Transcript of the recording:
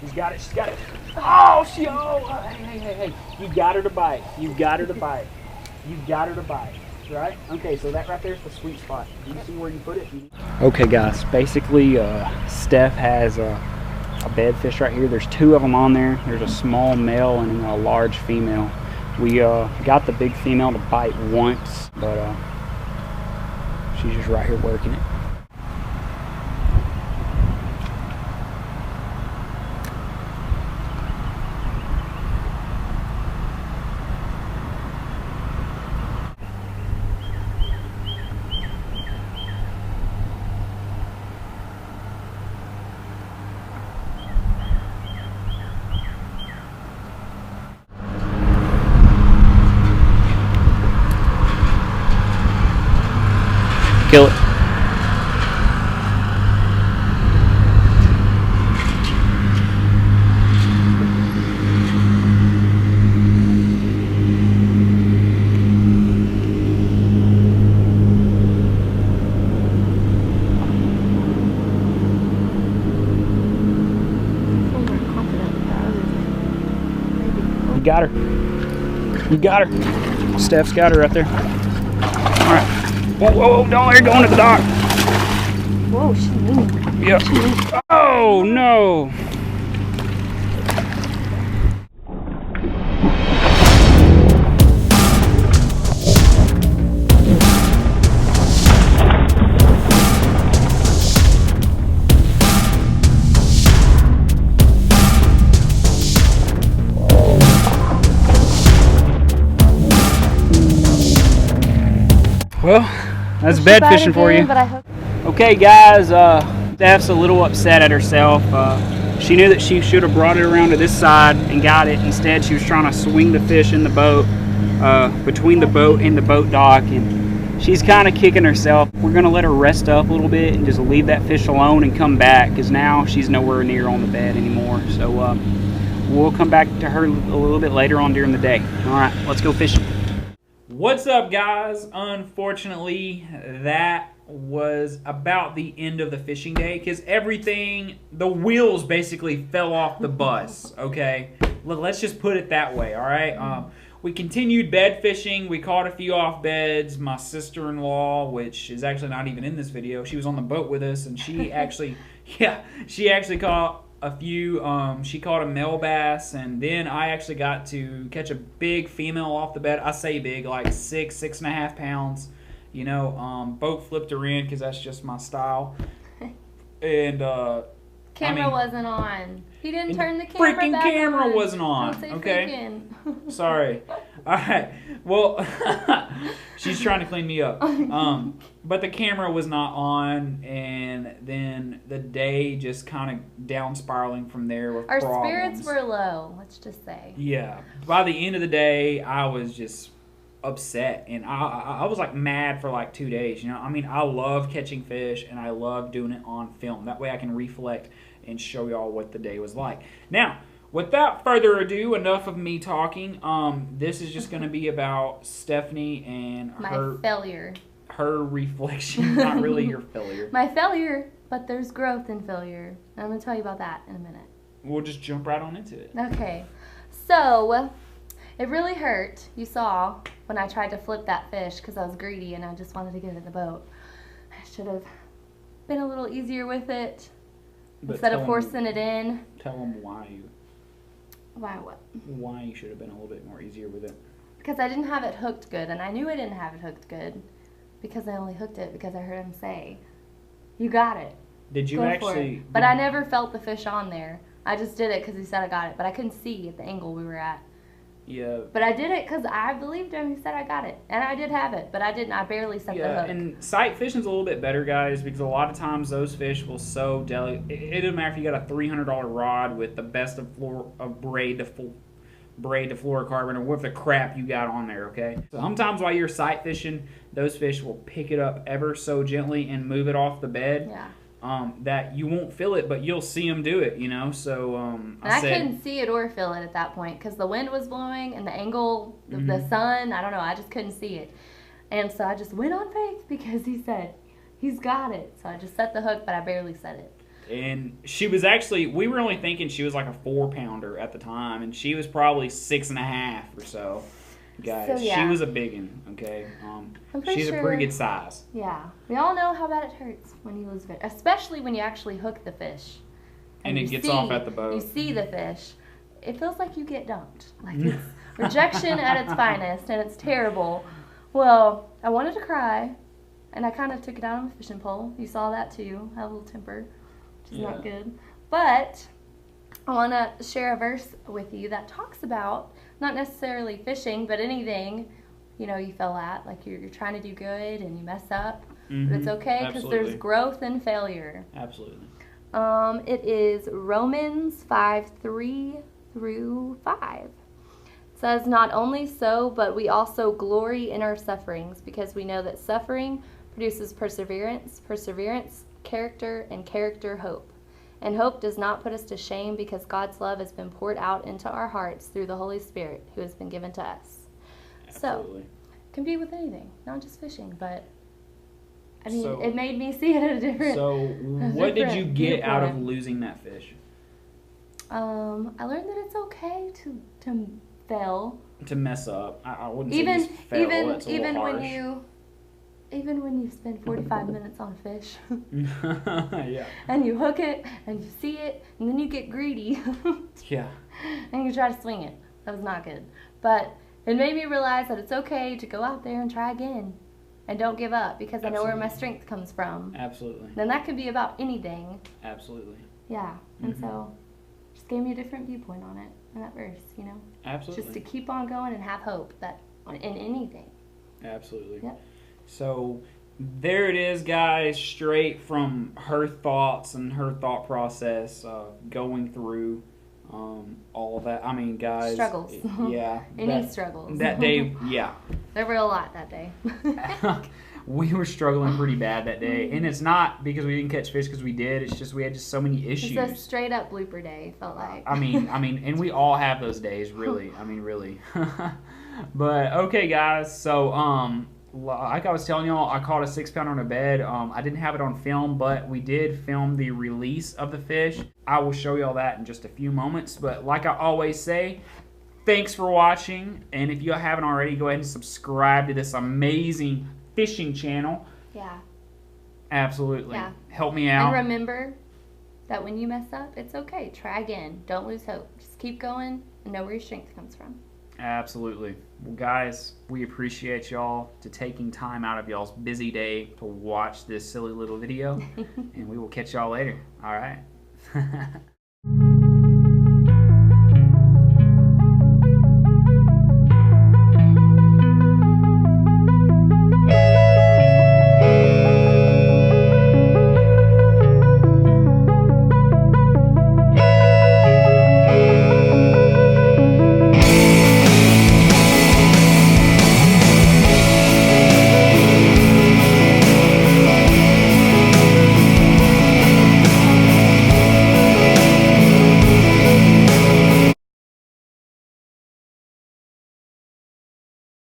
She's got it. She's got it. Oh, hey. You got her to bite. You got her to bite. You got her to bite. Right? Okay, so that right there is the sweet spot. Do you see where you put it? Okay, guys. Basically, Steph has a bed fish right here. There's 2 of them on there. There's a small male and a large female. We got the big female to bite once, but she's just right here working it. Kill it. You got her. You got her. Steph's got her right there. All right. Whoa, don't let her go into the dock. Whoa, she moved. Yep. Oh, no. Well, that's bed fishing for you. Okay, guys, Steph's a little upset at herself. She knew that she should have brought it around to this side and got it. Instead, she was trying to swing the fish in the boat, between the boat and the boat dock, and she's kind of kicking herself. We're going to let her rest up a little bit and just leave that fish alone and come back, because now she's nowhere near on the bed anymore. So we'll come back to her a little bit later on during the day. All right, let's go fishing. What's up, guys? Unfortunately, that was about the end of the fishing day, because the wheels basically fell off the bus, okay? Let's just put it that way, all right? We continued bed fishing. We caught a few off beds. My sister-in-law, which is actually not even in this video, she was on the boat with us, and she actually, she actually caught a few. She caught a male bass, and then I actually got to catch a big female off the bed. I say big, like 6.5 pounds. You know, boat flipped her in because that's just my style. And camera wasn't on. He didn't turn the camera freaking back camera on. wasn't on. Don't say okay. freaking. Sorry. All right. Well, she's trying to clean me up. But the camera was not on, and then the day just kind of down spiraling from there with Our problems. spirits were low, let's just say. Yeah. By the end of the day, I was just upset, and I was like mad for like 2 days. You know, I mean, I love catching fish, and I love doing it on film. That way I can reflect and show y'all what the day was like. Now, without further ado, enough of me talking. This is just going to be about Stephanie and my failure. Her reflection, not really your failure. My failure, but there's growth in failure. I'm going to tell you about that in a minute. We'll just jump right on into it. Okay. So, it really hurt, you saw, when I tried to flip that fish because I was greedy and I just wanted to get it in the boat. I should have been a little easier with it. But instead of forcing it in. Tell them why you. Why what? Why you should have been a little bit more easier with it. Because I didn't have it hooked good, and I knew I didn't have it hooked good because I only hooked it because I heard him say, "You got it." Did you actually? But I never felt the fish on there. I just did it because he said I got it, but I couldn't see at the angle we were at. Yeah. But I did it because I believed him. He said I got it. And I did have it, but I didn't. I barely set the hook. And sight fishing's a little bit better, guys, because a lot of times those fish will so delicate. It doesn't matter if you got a $300 rod with the best of braid to fluorocarbon, or with the crap you got on there, okay? So sometimes while you're sight fishing, those fish will pick it up ever so gently and move it off the bed. Yeah. That you won't feel it, but you'll see them do it, you know. So I couldn't see it or feel it at that point because the wind was blowing and the angle of the sun. I don't know. I just couldn't see it, and so I just went on faith because he said he's got it. So I just set the hook, but I barely set it. And she was actually, we were only thinking she was like a 4-pounder at the time, and she was probably 6.5 or so. Guys, So, yeah. she was a big one, okay? She's sure, a pretty good size. Yeah. We all know how bad it hurts when you lose fish, especially when you actually hook the fish. And it gets off at the boat. You see the fish. It feels like you get dumped. Like it's rejection at its finest, and it's terrible. Well, I wanted to cry, and I kind of took it out on the fishing pole. You saw that too. I have a little temper, which is not good. But I want to share a verse with you that talks about not necessarily fishing, but anything, you know, you fell at. Like you're trying to do good and you mess up. But it's okay because there's growth and failure. Absolutely. It is Romans 5:3 through 5. It says, "Not only so, but we also glory in our sufferings, because we know that suffering produces perseverance, perseverance, character, and character, hope. And hope does not put us to shame, because God's love has been poured out into our hearts through the Holy Spirit who has been given to us." Absolutely. So, compete with anything, not just fishing, but I mean, it made me see it at a different. So, what did you get out of losing that fish? I learned that it's okay to fail. To mess up. I wouldn't say just fail. That's a little harsh. Even when you spend 45 minutes on a fish. Yeah. And you hook it and you see it and then you get greedy. Yeah. And you try to swing it. That was not good. But it made me realize that it's okay to go out there and try again. And don't give up, because I know where my strength comes from. Absolutely. And that could be about anything. Absolutely. Yeah. And so just gave me a different viewpoint on it in that verse, you know? Absolutely. Just to keep on going and have hope that in anything. Absolutely. Yep. So there it is, guys, straight from her thoughts and her thought process, going through all that. I mean, guys. Struggles. Yeah. Struggles. That day, yeah. There were a lot that day. We were struggling pretty bad that day. And it's not because we didn't catch fish, because we did. It's just we had just so many issues. It's a straight up blooper day, felt like. I mean, and we all have those days, really. I mean, really. But, okay, guys. So, like I was telling y'all, I caught a 6-pounder on a bed. I didn't have it on film, but we did film the release of the fish. I will show y'all that in just a few moments. But like I always say, thanks for watching. And if you haven't already, go ahead and subscribe to this amazing fishing channel. Yeah. Absolutely. Yeah. Help me out. And remember that when you mess up, it's okay. Try again. Don't lose hope. Just keep going and know where your strength comes from. Absolutely. Well, guys, we appreciate y'all to taking time out of y'all's busy day to watch this silly little video. And we will catch y'all later. All right.